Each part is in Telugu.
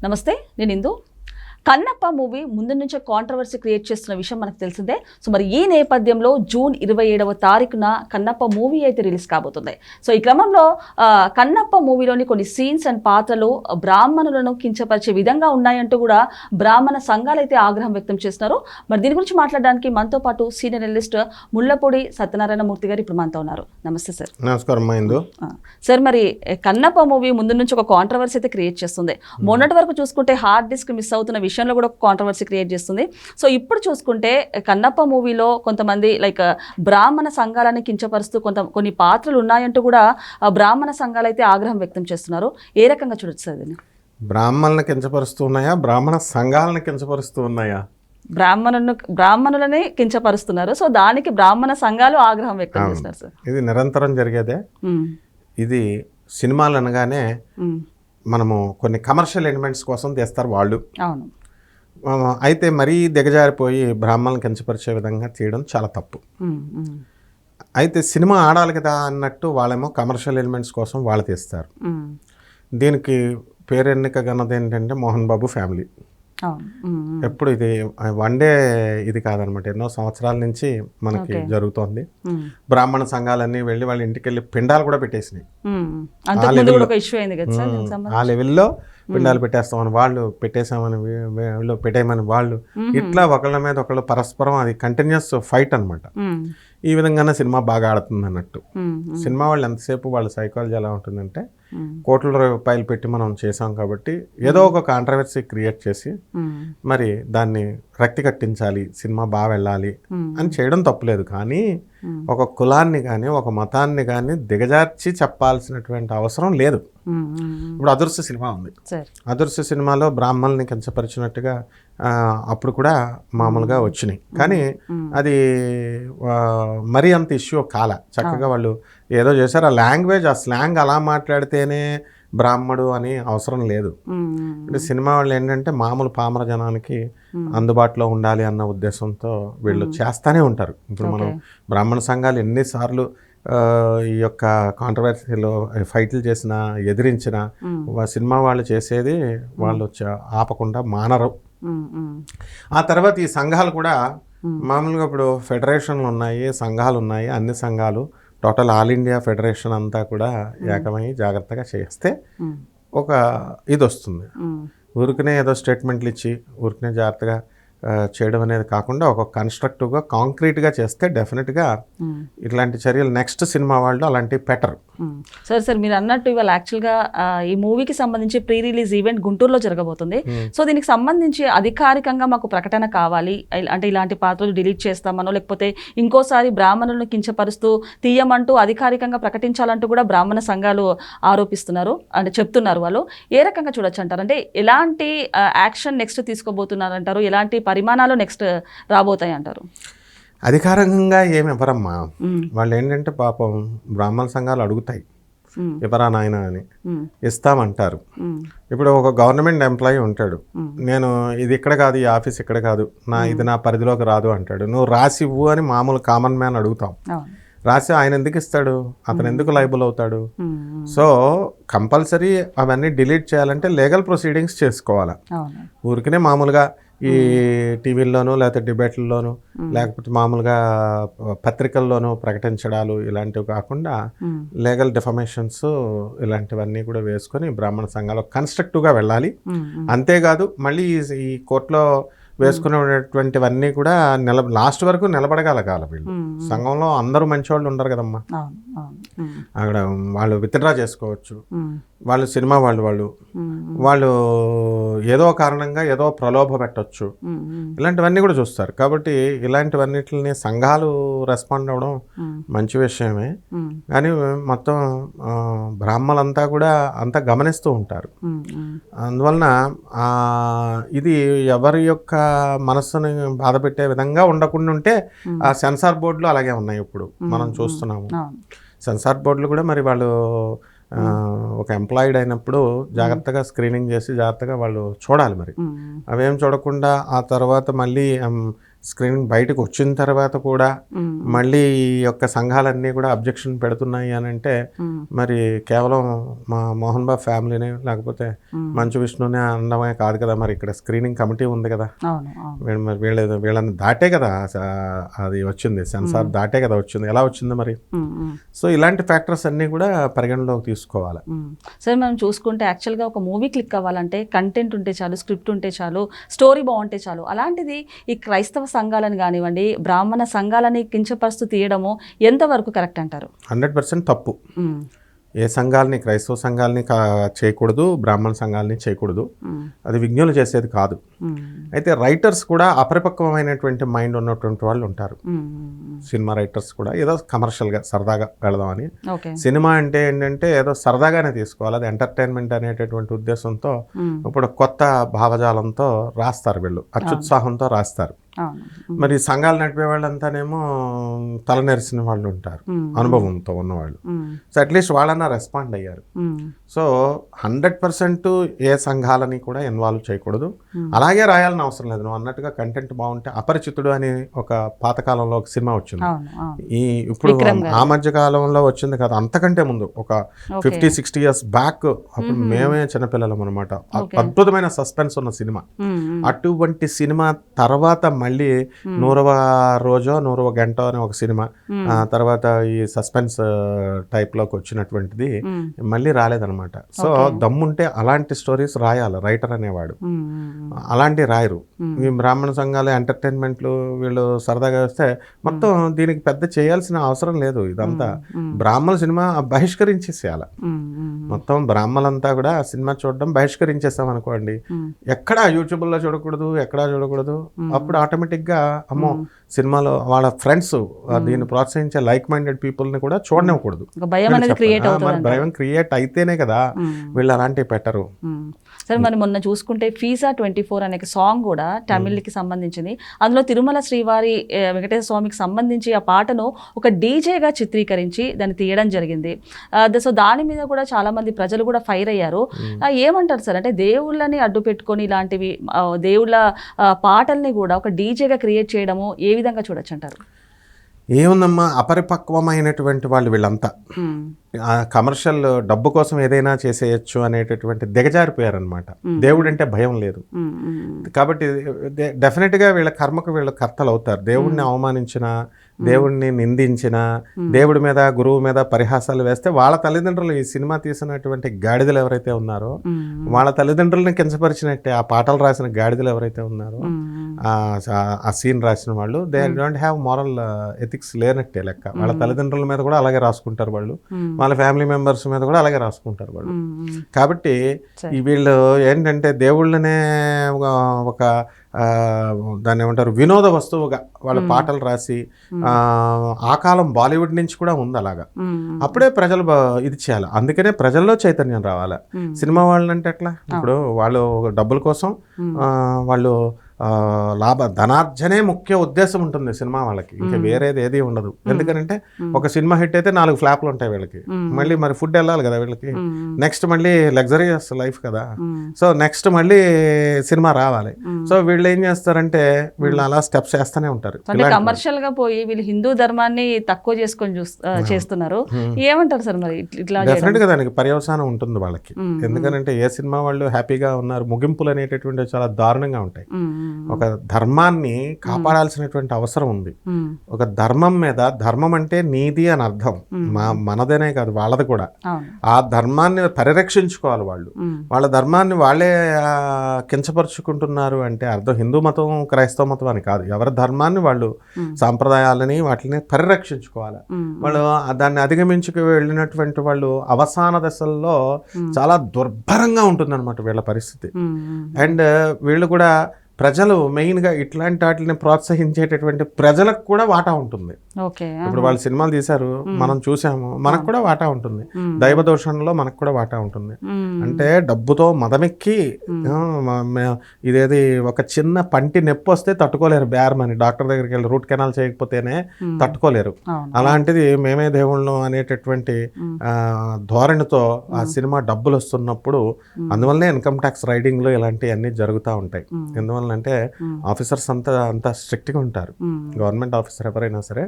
నమస్తే, నేను ఇందు. కన్నప్ప మూవీ ముందు నుంచే కాంట్రవర్సీ క్రియేట్ చేస్తున్న విషయం మనకు తెలిసిందే. సో మరి ఈ నేపథ్యంలో జూన్ 27వ తారీఖున కన్నప్ప మూవీ అయితే రిలీజ్ కాబోతుంది. సో ఈ క్రమంలో కన్నప్ప మూవీలోని కొన్ని సీన్స్ అండ్ పాత్రలు బ్రాహ్మణులను కించపరిచే విధంగా ఉన్నాయంటూ కూడా బ్రాహ్మణ సంఘాలు అయితే ఆగ్రహం వ్యక్తం చేస్తున్నారు. మరి దీని గురించి మాట్లాడడానికి మనతో పాటు సీనియర్ అనలిస్ట్ ముళ్ళపూడి సత్యనారాయణ మూర్తి గారు ఇప్పుడు మనతో ఉన్నారు. నమస్తే సార్. నమస్కారం ఇందు. సార్, మరి కన్నప్ప మూవీ ముందు నుంచి ఒక కాంట్రవర్సీ అయితే క్రియేట్ చేస్తుంది. మొన్నటి వరకు చూసుకుంటే హార్డ్ డిస్క్ మిస్ అవుతున్న విషయంలో కూడా ఒక కాంట్రవర్సీ క్రియేట్ చేస్తుంది. సో ఇప్పుడు చూసుకుంటే కన్నప్ప మూవీలో కొంతమంది లైక్ బ్రాహ్మణ సంఘాలని కించపరుస్తూ కొన్ని పాత్రలు ఉన్నాయంటూ కూడా బ్రాహ్మణ సంఘాలు అయితే ఆగ్రహం వ్యక్తం చేస్తున్నారు. ఏ రకంగా చూడొచ్చు సార్ దీన్ని? బ్రాహ్మణులను కించపరుస్తూ ఉన్నాయా, బ్రాహ్మణ సంఘాలను కించపరుస్తూ ఉన్నాయా? బ్రాహ్మణులని కించపరుస్తున్నారు. సో దానికి బ్రాహ్మణ సంఘాలు ఆగ్రహం వ్యక్తం చేస్తున్నారు సార్. ఇది నిరంతరం జరిగేదే. ఇది సినిమాలు అనగానే మనము కొన్ని కమర్షియల్ ఎలిమెంట్స్ కోసం తీస్తారు వాళ్ళు. అవును. అయితే మరీ దిగజారిపోయి బ్రాహ్మణులను కించపరిచే విధంగా తీయడం చాలా తప్పు. అయితే సినిమా ఆడాలి కదా అన్నట్టు వాళ్ళేమో కమర్షియల్ ఎలిమెంట్స్ కోసం వాళ్ళు తీస్తారు. దీనికి పేరెన్నిక గన్నది ఏంటంటే మోహన్ బాబు ఫ్యామిలీ. ఎప్పుడు ఇది వన్ డే ఇది కాదనమాట, ఎన్నో సంవత్సరాల నుంచి మనకి జరుగుతోంది. బ్రాహ్మణ సంఘాలన్నీ వెళ్ళి వాళ్ళ ఇంటికి వెళ్ళి పిండాలు కూడా పెట్టేసినాయి. ఆ లెవెల్లో పిండాలు పెట్టేస్తామని వాళ్ళు, పెట్టేసామని వీళ్ళు, పెట్టేయమని వాళ్ళు, ఇట్లా ఒకళ్ళ మీద ఒకళ్ళు పరస్పరం అది కంటిన్యూస్ ఫైట్ అనమాట. ఈ విధంగానే సినిమా బాగా ఆడుతుంది అన్నట్టు. సినిమా వాళ్ళు ఎంతసేపు వాళ్ళ సైకాలజీ ఎలా ఉంటుందంటే, కోట్ల రూపాయలు పెట్టి మనం చేసాం కాబట్టి ఏదో ఒక కాంట్రవర్సీ క్రియేట్ చేసి మరి దాన్ని రక్తి కట్టించాలి, సినిమా బాగా వెళ్ళాలి అని చేయడం తప్పులేదు. కానీ ఒక కులాన్ని కానీ ఒక మతాన్ని కానీ దిగజార్చి చెప్పాల్సినటువంటి అవసరం లేదు. ఇప్పుడు అదృశ్య సినిమా ఉంది. అదృశ్య సినిమాలో బ్రాహ్మణుల్ని కించపరిచినట్టుగా అప్పుడు కూడా మామూలుగా వచ్చినాయి. కానీ అది మరీ అంత ఇష్యూ కాల. చక్కగా వాళ్ళు ఏదో చేశారు. ఆ లాంగ్వేజ్, ఆ స్లాంగ్ అలా మాట్లాడితేనే బ్రాహ్మడు అని అవసరం లేదు. అంటే సినిమా వాళ్ళు ఏంటంటే మామూలు పామర జనానికి అందుబాటులో ఉండాలి అన్న ఉద్దేశంతో వీళ్ళు చేస్తూనే ఉంటారు. ఇప్పుడు మనం బ్రాహ్మణ సంఘాలు ఎన్నిసార్లు ఈ యొక్క కాంట్రవర్సీలో ఫైట్లు చేసిన, ఎదిరించిన సినిమా వాళ్ళు చేసేది వాళ్ళు ఆపకుండా మానరు. ఆ తర్వాత ఈ సంఘాలు కూడా మామూలుగా ఇప్పుడు ఫెడరేషన్లు ఉన్నాయి, సంఘాలు ఉన్నాయి. అన్ని సంఘాలు టోటల్ ఆల్ ఇండియా ఫెడరేషన్ అంతా కూడా ఏకమై జాగ్రత్తగా చేస్తే ఒక ఇది వస్తుంది. ఊరికనే ఏదో స్టేట్మెంట్లు ఇచ్చి ఊరికనే జాగ్రత్తగా చేయడం అనేది కాకుండా ఒక కన్స్ట్రక్టివ్గా, కాంక్రీట్గా చేస్తే డెఫినెట్గా ఇట్లాంటి చర్యలు నెక్స్ట్ సినిమా వాళ్ళు అలాంటివి పెట్టరు. సార్ మీరు అన్నట్టు ఇవాళ యాక్చువల్గా ఈ మూవీకి సంబంధించి ప్రీ రిలీజ్ ఈవెంట్ గుంటూరులో జరగబోతుంది. సో దీనికి సంబంధించి అధికారికంగా మాకు ప్రకటన కావాలి, అంటే ఇలాంటి పాత్రలు డిలీట్ చేస్తామనో లేకపోతే ఇంకోసారి బ్రాహ్మణులను కించపరుస్తూ తీయమంటూ అధికారికంగా ప్రకటించాలంటూ కూడా బ్రాహ్మణ సంఘాలు ఆరోపిస్తున్నారు, అంటే చెప్తున్నారు. వాళ్ళు ఏ రకంగా చూడొచ్చు అంటారు? అంటే ఎలాంటి యాక్షన్ నెక్స్ట్ తీసుకోబోతున్నారు అంటారు? ఎలాంటి పరిమాణాలు నెక్స్ట్ రాబోతాయి అంటారు? అధికారికంగా ఏమి ఇవ్వరమ్మా. వాళ్ళు ఏంటంటే పాపం బ్రాహ్మణ సంఘాలు అడుగుతాయి, ఇవ్వరా నాయన అని. ఇస్తామంటారు. ఇప్పుడు ఒక గవర్నమెంట్ ఎంప్లాయీ ఉంటాడు, నేను ఇది ఇక్కడ కాదు, ఈ ఆఫీస్ ఇక్కడ కాదు, ఇది నా పరిధిలోకి రాదు అంటాడు. నువ్వు రాసి ఇవ్వు అని మామూలు కామన్ మ్యాన్ అడుగుతాం. రాసి ఆయన ఎందుకు ఇస్తాడు? అతను ఎందుకు లైబుల్ అవుతాడు? సో కంపల్సరీ అవన్నీ డిలీట్ చేయాలంటే లీగల్ ప్రొసీడింగ్స్ చేసుకోవాలి. ఊరికనే మామూలుగా ఈ టీవీల్లోనూ లేకపోతే డిబేట్లలోనూ లేకపోతే మామూలుగా పత్రికల్లోనూ ప్రకటించడాలు ఇలాంటివి కాకుండా లీగల్ డిఫమేషన్స్ ఇలాంటివన్నీ కూడా వేసుకొని బ్రాహ్మణ సంఘాలు కన్స్ట్రక్టివ్గా వెళ్ళాలి. అంతేకాదు మళ్ళీ ఈ కోర్టులో వేసుకునేటువంటివన్నీ కూడా లాస్ట్ వరకు నిలబడగలగాల. వీళ్ళు సంఘంలో అందరూ మంచి వాళ్ళు ఉండరు కదమ్మా. అక్కడ వాళ్ళు విత్డ్రా చేసుకోవచ్చు. వాళ్ళు సినిమా వాళ్ళు ఏదో కారణంగా ఏదో ప్రలోభ పెట్టవచ్చు. ఇలాంటివన్నీ కూడా చూస్తారు. కాబట్టి ఇలాంటివన్నిటిని సంఘాలు రెస్పాండ్ అవ్వడం మంచి విషయమే. కానీ మొత్తం బ్రాహ్మణులంతా కూడా అంతా గమనిస్తూ ఉంటారు. అందువలన ఇది ఎవరి యొక్క మనస్సుని బాధ పెట్టే విధంగా ఉండకుండా ఉంటే ఆ సెన్సార్ బోర్డులు అలాగే ఉన్నాయి. ఇప్పుడు మనం చూస్తున్నాము సెన్సార్ బోర్డులు కూడా మరి వాళ్ళు ఒక ఎంప్లాయిడ్ అయినప్పుడు జాగ్రత్తగా స్క్రీనింగ్ చేసి జాగ్రత్తగా వాళ్ళు చూడాలి. మరి అవేం చూడకుండా ఆ తర్వాత మళ్ళీ స్క్రీనింగ్ బయటకు వచ్చిన తర్వాత కూడా మళ్ళీ ఈ యొక్క సంఘాలన్నీ కూడా అబ్జెక్షన్ పెడుతున్నాయి అని అంటే మరి కేవలం మా మోహన్ బాబు ఫ్యామిలీని లేకపోతే మంచు విష్ణునే అనడమే కాదు కదా, మరి ఇక్కడ స్క్రీనింగ్ కమిటీ ఉంది కదా, మరి వీళ్ళని దాటే కదా అది వచ్చింది, సెన్సార్ దాటే కదా వచ్చింది, ఎలా వచ్చింది మరి. సో ఇలాంటి ఫ్యాక్టర్స్ అన్నీ కూడా పరిగణలోకి తీసుకోవాలి. సరే, మనం చూసుకుంటే యాక్చువల్గా ఒక మూవీ క్లిక్ అవ్వాలంటే కంటెంట్ ఉంటే చాలు, స్క్రిప్ట్ ఉంటే చాలు, స్టోరీ బాగుంటే చాలు. అలాంటిది ఈ క్రైస్తవ సంఘాలను కానివ్వండి, బ్రాహ్మణ సంఘాలని కించపరుస్తూ తీయడము ఎంతవరకు కరెక్ట్ అంటారు? 100% తప్పు. ఏ సంఘాలని, క్రైస్తవ సంఘాలని చేయకూడదు, బ్రాహ్మణ సంఘాలని చేయకూడదు, అది విజ్ఞులు చేసేది కాదు. అయితే రైటర్స్ కూడా అపరిపక్వమైనటువంటి మైండ్ ఉన్నటువంటి వాళ్ళు ఉంటారు. సినిమా రైటర్స్ కూడా ఏదో కమర్షియల్గా సరదాగా వెళదామని, సినిమా అంటే ఏంటంటే ఏదో సరదాగానే తీసుకోవాలి, అది ఎంటర్టైన్మెంట్ అనేటటువంటి ఉద్దేశంతో ఇప్పుడు కొత్త భావజాలంతో రాస్తారు, వీళ్ళు అత్యుత్సాహంతో రాస్తారు. మరి సంఘాలు నడిపే వాళ్ళంతానేమో తలనెరిసిన వాళ్ళు ఉంటారు, అనుభవంతో ఉన్నవాళ్ళు. సో అట్లీస్ట్ వాళ్ళన్నా రెస్పాండ్ అయ్యారు. సో 100% ఏ సంఘాలని కూడా ఇన్వాల్వ్ చేయకూడదు, అలాగే రాయాలని అవసరం లేదు. నువ్వు అన్నట్టుగా కంటెంట్ బాగుంటే, అపరిచితుడు అని ఒక పాతకాలంలో ఒక సినిమా వచ్చింది, ఇప్పుడు ఆ మధ్య కాలంలో వచ్చింది కదా, అంతకంటే ముందు ఒక 50-60 years బ్యాక్, అప్పుడు మేమే చిన్నపిల్లలం అనమాట. అద్భుతమైన సస్పెన్స్ ఉన్న సినిమా. అటువంటి సినిమా తర్వాత మళ్ళీ 100వ రోజో 100వ గంట అని ఒక సినిమా, తర్వాత ఈ సస్పెన్స్ టైప్ లోకి వచ్చినటువంటిది మళ్ళీ రాలేదనమాట. సో దమ్ముంటే అలాంటి స్టోరీస్ రాయాలి రైటర్ అనేవాడు, అలాంటి రాయరు. ఈ బ్రాహ్మణ సంఘాలు ఎంటర్టైన్మెంట్లు వీళ్ళు సరదాగా వస్తే మొత్తం దీనికి పెద్ద చేయాల్సిన అవసరం లేదు. ఇదంతా బ్రాహ్మణ సినిమా బహిష్కరించేసేయాలి, మొత్తం బ్రాహ్మణులంతా కూడా ఆ సినిమా చూడడం బహిష్కరించేస్తాం అనుకోండి, ఎక్కడా యూట్యూబ్లో చూడకూడదు, ఎక్కడా చూడకూడదు. అప్పుడు ఆటోమేటిక్గా అమ్మో సినిమాలో వాళ్ళ ఫ్రెండ్స్ దీన్ని ప్రోత్సహించే లైక్ మైండెడ్ పీపుల్ని కూడా చూడనివ్వకూడదు. భయం క్రియేట్ అయితేనే కదా వీళ్ళు అలాంటివి పెట్టరు. సరే, మరి మొన్న చూసుకుంటే ఫీజా 24 అనే సాంగ్ కూడా తమిళ్కి సంబంధించింది. అందులో తిరుమల శ్రీవారి వెంకటేశ్వర స్వామికి సంబంధించి ఆ పాటను ఒక డీజేగా చిత్రీకరించి దాన్ని తీయడం జరిగింది. సో దాని మీద కూడా చాలా మంది ప్రజలు కూడా ఫైర్ అయ్యారు. ఏమంటారు సార్, అంటే దేవుళ్ళని అడ్డు పెట్టుకొని ఇలాంటివి దేవుళ్ళ పాటల్ని కూడా ఒక డీజేగా క్రియేట్ చేయడము ఏ విధంగా చూడొచ్చు అంటారు? ఏముందమ్మా, అపరిపక్వమైనటువంటి వాళ్ళు వీళ్ళంతా. కమర్షియల్ డబ్బు కోసం ఏదైనా చేసేయచ్చు అనేటటువంటి దిగజారిపోయారనమాట. దేవుడు అంటే భయం లేదు కాబట్టి డెఫినెట్గా వీళ్ళ కర్మకు వీళ్ళ కర్తలు అవుతారు. దేవుడిని అవమానించిన, దేవుడిని నిందించిన, దేవుడి మీద గురువు మీద పరిహాసాలు వేస్తే వాళ్ళ తల్లిదండ్రులు, ఈ సినిమా తీసినటువంటి గాడిదలు ఎవరైతే ఉన్నారో వాళ్ళ తల్లిదండ్రులని కించపరిచినట్టే. ఆ పాటలు రాసిన గాడిదలు ఎవరైతే ఉన్నారో, ఆ సీన్ రాసిన వాళ్ళు, they don't have moral ethics లేనట్టే లెక్క. వాళ్ళ తల్లిదండ్రుల మీద కూడా అలాగే రాసుకుంటారు వాళ్ళు, వాళ్ళ ఫ్యామిలీ మెంబర్స్ మీద కూడా అలాగే రాసుకుంటారు వాళ్ళు. కాబట్టి వీళ్ళు ఏంటంటే దేవుళ్ళనే ఒక దాన్ని ఏమంటారు, వినోద వస్తువుగా వాళ్ళ పాటలు రాసి, ఆ కాలం బాలీవుడ్ నుంచి కూడా ఉంది అలాగా. అప్పుడే ప్రజలు ఇది చేయాలి. అందుకనే ప్రజల్లో చైతన్యం రావాలి. సినిమా వాళ్ళు అంటే ఎట్లా, ఇప్పుడు వాళ్ళు డబ్బుల కోసం వాళ్ళు ధనార్జనే ముఖ్య ఉద్దేశం ఉంటుంది సినిమా వాళ్ళకి, ఇంకా వేరేది ఏది ఉండదు. ఎందుకంటే ఒక సినిమా హిట్ అయితే 4 ఫ్లాప్లు ఉంటాయి వీళ్ళకి, మళ్ళీ మరి ఫుడ్ వెళ్ళాలి కదా వీళ్ళకి, నెక్స్ట్ మళ్ళీ లగ్జరియస్ లైఫ్ కదా, సో నెక్స్ట్ మళ్ళీ సినిమా రావాలి. సో వీళ్ళు ఏం చేస్తారంటే వీళ్ళు అలా స్టెప్స్ చేస్తూనే ఉంటారు. కమర్షియల్ గా పోయి వీళ్ళు హిందూ ధర్మాన్ని తక్కువ చేసుకొని చేస్తున్నారు. ఏమంటారు సార్ మరి ఇట్లా? డెఫినెట్ గా దానికి పర్యవసానం ఉంటుంది వాళ్ళకి. ఎందుకంటే ఏ సినిమా వాళ్ళు హ్యాపీగా ఉన్నారు, ముగింపులు అనేటటువంటి చాలా దారుణంగా ఉంటాయి. ఒక ధర్మాన్ని కాపాడాల్సినటువంటి అవసరం ఉంది. ఒక ధర్మం మీద, ధర్మం అంటే నీది అని అర్థం, మనదనే కాదు వాళ్ళది కూడా. ఆ ధర్మాన్ని పరిరక్షించుకోవాలి వాళ్ళు. వాళ్ళ ధర్మాన్ని వాళ్ళే కించపరుచుకుంటున్నారు అంటే అర్థం హిందూ మతం క్రైస్తవ మతం అని కాదు. ఎవరి ధర్మాన్ని వాళ్ళు, సాంప్రదాయాలని వాటిని పరిరక్షించుకోవాలి. వాళ్ళు దాన్ని అధిగమించుకు వెళ్ళినటువంటి వాళ్ళు అవసాన దశల్లో చాలా దుర్భరంగా ఉంటుందన్నమాట వీళ్ళ పరిస్థితి. అండ్ వీళ్ళు కూడా ప్రజలు మెయిన్గా ఇట్లాంటి వాటిని ప్రోత్సహించేటటువంటి ప్రజలకు కూడా వాటా ఉంటుంది. ఇప్పుడు వాళ్ళు సినిమాలు తీశారు, మనం చూసాము, మనకు కూడా వాటా ఉంటుంది. దైవ దోషణలో మనకు కూడా వాటా ఉంటుంది. అంటే డబ్బుతో మదమెక్కి ఇదేది ఒక చిన్న పంటి నొప్పి వస్తే తట్టుకోలేరు, బేరమని డాక్టర్ దగ్గరికి వెళ్ళి రూట్ కెనాల్ చేయకపోతేనే తట్టుకోలేరు. అలాంటిది మేమే దేవుళ్ళం అనేటటువంటి ధోరణితో ఆ సినిమా డబ్బులు వస్తున్నప్పుడు అందువల్లనే ఇన్కమ్ ట్యాక్స్ రైడింగ్లో ఇలాంటివన్నీ జరుగుతూ ఉంటాయి. ఎందువల్ల అంటే ఆఫీసర్స్ అంతా స్ట్రిక్ట్గా ఉంటారు. గవర్నమెంట్ ఆఫీసర్ ఎవరైనా సరే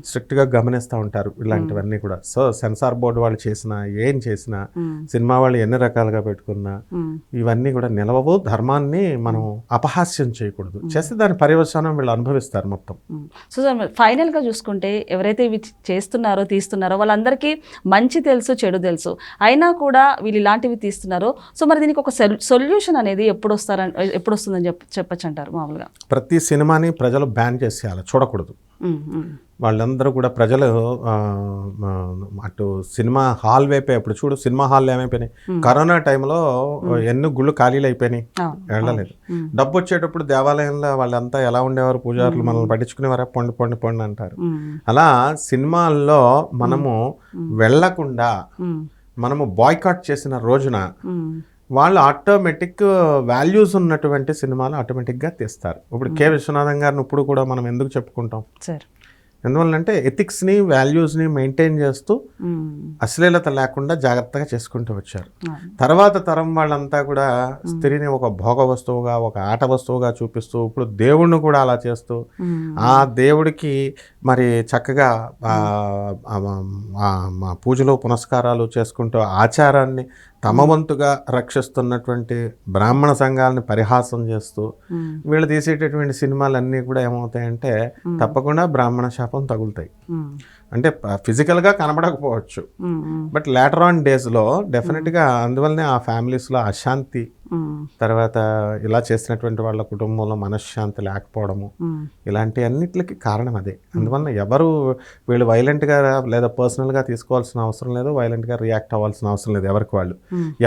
స్ట్రిక్ట్గా గమనిస్తూ ఉంటారు ఇలాంటివన్నీ కూడా. సో సెన్సార్ బోర్డు వాళ్ళు చేసినా ఏం చేసినా, సినిమా వాళ్ళు ఎన్ని రకాలుగా పెట్టుకున్నా ఇవన్నీ కూడా నిలవవు. ధర్మాన్ని మనం అపహాస్యం చేయకూడదు. చేస్తే దాని పర్యవసానం వీళ్ళు అనుభవిస్తారు మొత్తం. సో సార్ ఫైనల్గా చూసుకుంటే ఎవరైతే ఇవి చేస్తున్నారో తీస్తున్నారో వాళ్ళందరికీ మంచి తెలుసు, చెడు తెలుసు, అయినా కూడా వీళ్ళు ఇలాంటివి తీస్తున్నారో. సో మరి దీనికి ఒక సొల్యూషన్ అనేది ఎప్పుడు వస్తుందని చెప్పచ్చు అంటారు మామూలుగా? ప్రతి సినిమాని ప్రజలు బ్యాన్ చేసేయాలి, చూడకూడదు. వాళ్ళందరూ కూడా ప్రజలు అటు సినిమా హాల్ వైపే, ఇప్పుడు చూడు సినిమా హాల్ ఏమైపోయినాయి, కరోనా టైంలో ఎన్ని గుళ్ళు ఖాళీలు అయిపోయినాయి, వెళ్ళలేదు. డబ్బు వచ్చేటప్పుడు దేవాలయంలో వాళ్ళంతా ఎలా ఉండేవారు, పూజారులు మనల్ని పట్టించుకునేవారా, పొండి పొండి పొండి అంటారు. అలా సినిమాల్లో మనము వెళ్ళకుండా మనము బాయ్కాట్ చేసిన రోజున వాళ్ళు ఆటోమేటిక్ వాల్యూస్ ఉన్నటువంటి సినిమాలు ఆటోమేటిక్గా తీస్తారు. ఇప్పుడు కె విశ్వనాథన్ గారిని ఇప్పుడు కూడా మనం ఎందుకు చెప్పుకుంటాం సార్? ఎందువల్లంటే ఎథిక్స్ని, వాల్యూస్ని మెయింటైన్ చేస్తూ అశ్లీలత లేకుండా జాగ్రత్తగా చేసుకుంటూ వచ్చారు. తర్వాత తరం వాళ్ళంతా కూడా స్త్రీని ఒక భోగ వస్తువుగా, ఒక ఆట వస్తువుగా చూపిస్తూ, ఇప్పుడు దేవుణ్ణి కూడా అలా చేస్తూ, ఆ దేవుడికి మరి చక్కగా మా పూజలు పునస్కారాలు చేసుకుంటూ ఆచారాన్ని తమ వంతుగా రక్షిస్తున్నటువంటి బ్రాహ్మణ సంఘాలని పరిహాసం చేస్తూ వీళ్ళు తీసేటటువంటి సినిమాలన్నీ కూడా ఏమవుతాయంటే తప్పకుండా బ్రాహ్మణ శాపం తగులుతాయి. అంటే ఫిజికల్గా కనబడకపోవచ్చు, బట్ లేటర్ ఆన్ డేస్లో డెఫినెట్గా అందువల్లనే ఆ ఫ్యామిలీస్లో అశాంతి, తర్వాత ఇలా చేసినటువంటి వాళ్ళ కుటుంబంలో మనశ్శాంతి లేకపోవడము, ఇలాంటి అన్నిటికి కారణం అదే. అందువల్ల ఎవరు వీళ్ళు వైలెంట్గా లేదా పర్సనల్గా తీసుకోవాల్సిన అవసరం లేదు, వైలెంట్గా రియాక్ట్ అవ్వాల్సిన అవసరం లేదు. ఎవరికి వాళ్ళు,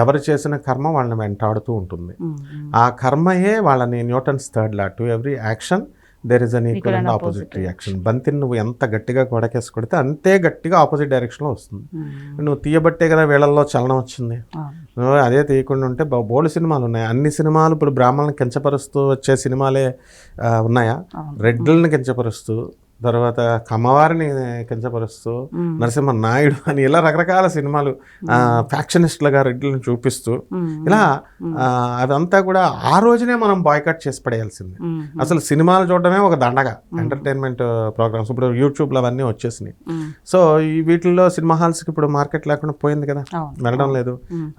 ఎవరు చేసిన కర్మ వాళ్ళని వెంటాడుతూ ఉంటుంది. ఆ కర్మయే వాళ్ళని Newton's third law, to every action there is an equal and opposite reaction. బంతిని నువ్వు ఎంత గట్టిగా గొడకేసి కొడితే అంతే గట్టిగా ఆపోజిట్ డైరెక్షన్లో వస్తుంది. నువ్వు తీయబట్టే కదా వీళ్ళల్లో చలనం వచ్చింది. నువ్వు అదే తీయకుండా ఉంటే బోల్డ్ సినిమాలు ఉన్నాయి. అన్ని సినిమాలు ఇప్పుడు బ్రాహ్మణులను కించపరుస్తూ వచ్చే సినిమాలే ఉన్నాయా? రెడ్లను కించపరుస్తూ, తర్వాత కమ్మవారిని కించపరుస్తూ, నరసింహ నాయుడు అని ఇలా రకరకాల సినిమాలు ఫ్యాక్షనిస్టులుగా రెడ్లను చూపిస్తూ, ఇలా అదంతా కూడా ఆ రోజునే మనం బాయ్కాట్ చేసి పడేయాల్సింది. అసలు సినిమాలు చూడడమే ఒక దండగా, ఎంటర్టైన్మెంట్ ప్రోగ్రామ్స్ ఇప్పుడు యూట్యూబ్లో అవన్నీ వచ్చేసినాయి. సో ఈ వీటిల్లో సినిమా హాల్స్కి ఇప్పుడు మార్కెట్ లేకుండా పోయింది కదా, వెళ్ళడం లేదు,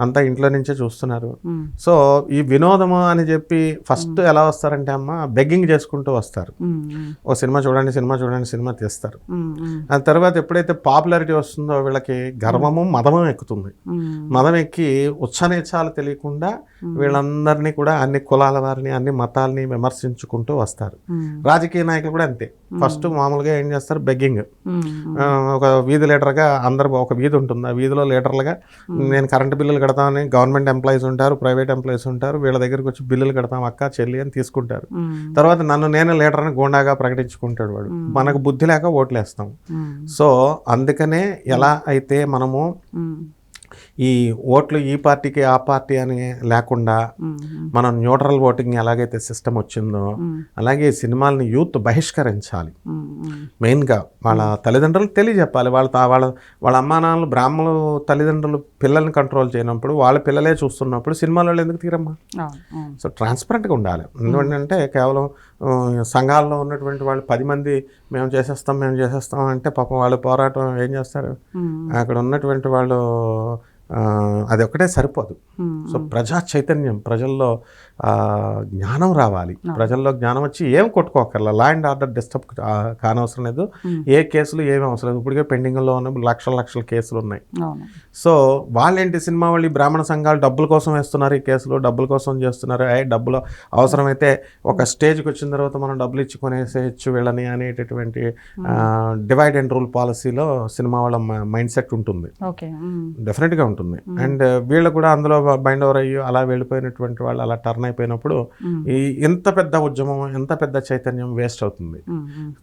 అంతా ఇంట్లో నుంచే చూస్తున్నారు. సో ఈ వినోదము అని చెప్పి ఫస్ట్ ఎలా వస్తారంటే అమ్మ బెగ్గింగ్ చేసుకుంటూ వస్తారు. ఓ సినిమా చూడండి, సినిమా సినిమా తీస్తారు. ఆ తర్వాత ఎప్పుడైతే పాపులారిటీ వస్తుందో వీళ్ళకి గర్వము, మదము ఎక్కుతుంది. మదం ఎక్కి ఉచ్చనేచాలు తెలియకుండా వీళ్ళందరినీ కూడా అన్ని కులాల వారిని, అన్ని మతాలని విమర్శించుకుంటూ వస్తారు. రాజకీయ నాయకులు కూడా అంతే. ఫస్ట్ మామూలుగా ఏం చేస్తారు, బెగ్గింగ్. ఒక వీధి లీడర్గా అందరు, ఒక వీధి ఉంటుంది, ఆ వీధిలో లీడర్లుగా నేను కరెంటు బిల్లులు కడతామని, గవర్నమెంట్ ఎంప్లాయీస్ ఉంటారు, ప్రైవేట్ ఎంప్లాయీస్ ఉంటారు, వీళ్ళ దగ్గరికి వచ్చి బిల్లులు కడతాం అక్క చెల్లి అని తీసుకుంటారు. తర్వాత నేను లీడర్ అని గోండాగా ప్రకటించుకుంటాడు వాడు. మనకు బుద్ధి లేక ఓట్లేస్తాం. సో అందుకనే ఎలా అయితే మనము ఈ ఓట్లు ఈ పార్టీకి ఆ పార్టీ అని లేకుండా మనం న్యూట్రల్ ఓటింగ్ ఎలాగైతే సిస్టమ్ వచ్చిందో అలాగే సినిమాలని యూత్ బహిష్కరించాలి. మెయిన్గా వాళ్ళ తల్లిదండ్రులు తెలియజెప్పాలి. వాళ్ళ అమ్మా నాన్నలు బ్రాహ్మణులు తల్లిదండ్రులు పిల్లల్ని కంట్రోల్ చేయనప్పుడు వాళ్ళ పిల్లలే చూస్తున్నప్పుడు సినిమాలలో ఎందుకు తీరమ్మా? సో ట్రాన్స్పరెంట్గా ఉండాలి. ఎందుకంటే కేవలం సంఘాల్లో ఉన్నటువంటి వాళ్ళు 10 మంది మేము చేసేస్తాం అంటే పాపం వాళ్ళు పోరాటం ఏం చేస్తారు? అక్కడ ఉన్నటువంటి వాళ్ళు అది ఒక్కటే సరిపోదు. సో ప్రజా చైతన్యం, ప్రజల్లో జ్ఞానం రావాలి. ప్రజల్లో జ్ఞానం వచ్చి ఏం కొట్టుకోకర్లా, లా అండ్ ఆర్డర్ డిస్టర్బ్ కానవసరం లేదు, ఏ కేసులు ఏమీ అవసరం లేదు. ఇప్పటికే పెండింగ్లో ఉన్న లక్షల కేసులు ఉన్నాయి. సో వాళ్ళేంటి, సినిమా వాళ్ళు బ్రాహ్మణ సంఘాలు డబ్బుల కోసం వేస్తున్నారు, ఈ కేసులు డబ్బుల కోసం చేస్తున్నారు. డబ్బులు అవసరమైతే ఒక స్టేజ్కి వచ్చిన తర్వాత మనం డబ్బులు ఇచ్చి కొనేసేయచ్చు వీళ్ళని అనేటటువంటి డివైడ్ అండ్ రూల్ పాలసీలో సినిమా వాళ్ళ మైండ్ సెట్ ఉంటుంది, డెఫినెట్గా ఉంటుంది. అండ్ వీళ్ళు కూడా అందులో బైండ్ ఓవర్ అయ్యి అలా వెళ్ళిపోయినటువంటి వాళ్ళు అలా టర్న్ అయిపోయినప్పుడు ఈ ఎంత పెద్ద ఉద్యమం, ఎంత పెద్ద చైతన్యం వేస్ట్ అవుతుంది.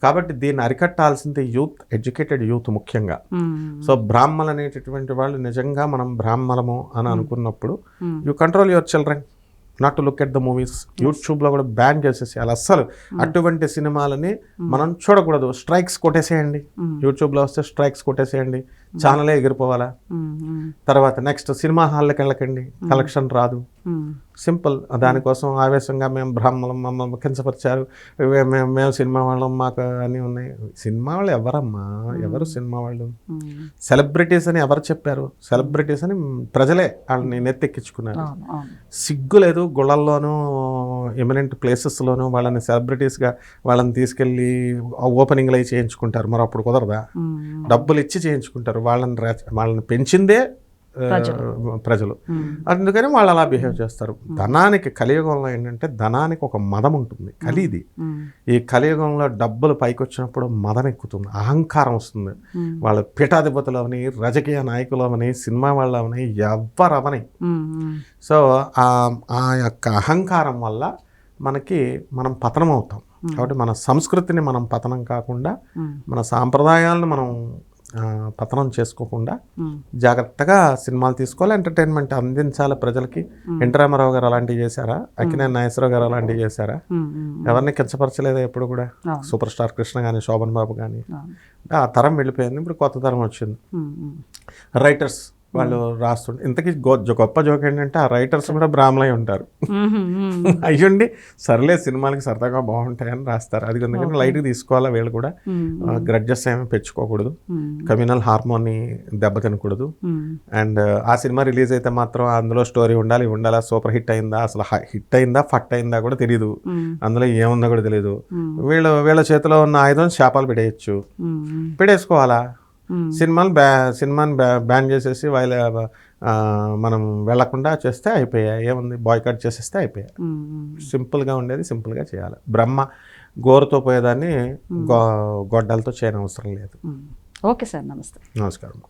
కాబట్టి దీన్ని అరికట్టాల్సింది యూత్, ఎడ్యుకేటెడ్ యూత్ ముఖ్యంగా. సో బ్రాహ్మణులు అనేటటువంటి వాళ్ళు నిజంగా మనం బ్రాహ్మణము అని అనుకున్నప్పుడు you control your children not to look at the movies. యూట్యూబ్లో కూడా బ్యాన్ చేసేసేయాలి. అస్సలు అటువంటి సినిమాలని మనం చూడకూడదు. స్ట్రైక్స్ కొట్టేసేయండి, యూట్యూబ్లో వస్తే స్ట్రైక్స్ కొట్టేసేయండి, ఛానలే ఎగిరిపోవాలా. తర్వాత నెక్స్ట్ సినిమా హాల్కి వెళ్ళకండి, కలెక్షన్ రాదు. సింపుల్. దానికోసం ఆవేశంగా మేము బ్రాహ్మణులం, మమ్మల్ని కించపరిచారు, మేము సినిమా వాళ్ళం, మాకు అన్నీ ఉన్నాయి. సినిమా వాళ్ళు ఎవరమ్మా? ఎవరు సినిమా వాళ్ళు? సెలబ్రిటీస్ అని ఎవరు చెప్పారు? సెలబ్రిటీస్ అని ప్రజలే వాళ్ళని నెత్తెక్కించుకున్నారు. సిగ్గు లేదు. గుళ్ళల్లోనూ ఎమినెంట్ ప్లేసెస్లోనూ వాళ్ళని సెలబ్రిటీస్గా వాళ్ళని తీసుకెళ్ళి ఓపెనింగ్లు అవి చేయించుకుంటారు. మరి అప్పుడు కుదరదా? డబ్బులు ఇచ్చి చేయించుకుంటారు. వాళ్ళని పెంచిందే ప్రజలు. అందుకని వాళ్ళు అలా బిహేవ్ చేస్తారు. ధనానికి, కలియుగంలో ఏంటంటే ధనానికి ఒక మదం ఉంటుంది. కలిది ఈ కలియుగంలో డబ్బులు పైకి వచ్చినప్పుడు మదం ఎక్కుతుంది, అహంకారం వస్తుంది. వాళ్ళు పీఠాధిపతులు అవని, రాజకీయ నాయకులు అవని, సినిమా వాళ్ళు అవని, ఎవరవని. సో ఆ యొక్క అహంకారం వల్ల మనం పతనం అవుతాం. కాబట్టి మన సంస్కృతిని మనం పతనం కాకుండా, మన సాంప్రదాయాలను మనం పతనం చేసుకోకుండా జాగ్రత్తగా సినిమాలు తీసుకోవాలి, ఎంటర్టైన్మెంట్ అందించాలి ప్రజలకి. ఎన్టీ రామారావు గారు అలాంటివి చేశారా? అక్కినేని నాగేశ్వరరావు గారు అలాంటివి చేశారా? ఎవరిని కించపరచలేదా ఎప్పుడు కూడా? సూపర్ స్టార్ కృష్ణ కానీ, శోభన్ బాబు కానీ. ఆ తరం వెళ్ళిపోయింది, ఇప్పుడు కొత్త తరం వచ్చింది. రైటర్స్ వాళ్ళు రాస్తుంటే, ఇంతకీ గొప్ప జోక్ ఏంటంటే ఆ రైటర్స్ కూడా బ్రాహ్మణై ఉంటారు. అయ్యండి సర్లే సినిమాలకి సరదాగా బాగుంటాయని రాస్తారు. అది ఎందుకంటే లైట్గా తీసుకోవాలా వీళ్ళు కూడా. గ్రడ్జెస్ ఏమీ పెంచుకోకూడదు, కమ్యూనల్ హార్మోన్ని దెబ్బతినకూడదు. అండ్ ఆ సినిమా రిలీజ్ అయితే మాత్రం అందులో స్టోరీ ఉండాలి. సూపర్ హిట్ అయిందా, అసలు హిట్ అయిందా, ఫట్ అయిందా కూడా తెలియదు, అందులో ఏముందో కూడా తెలియదు. వీళ్ళ చేతిలో ఉన్న ఆయుధం శాపాలు పెట్టేసుకోవాలా? సినిమాని బ్యాన్ చేసేసి మనం వెళ్లకుండా చేస్తే అయిపోయాయి. ఏముంది, బాయ్కాట్ చేసేస్తే అయిపోయాయి. సింపుల్గా ఉండేది సింపుల్గా చేయాలి. బ్రహ్మ గోరుతో పోయేదాన్ని గొడ్డలతో చేయనవసరం లేదు. ఓకే సార్, నమస్తే. నమస్కారం.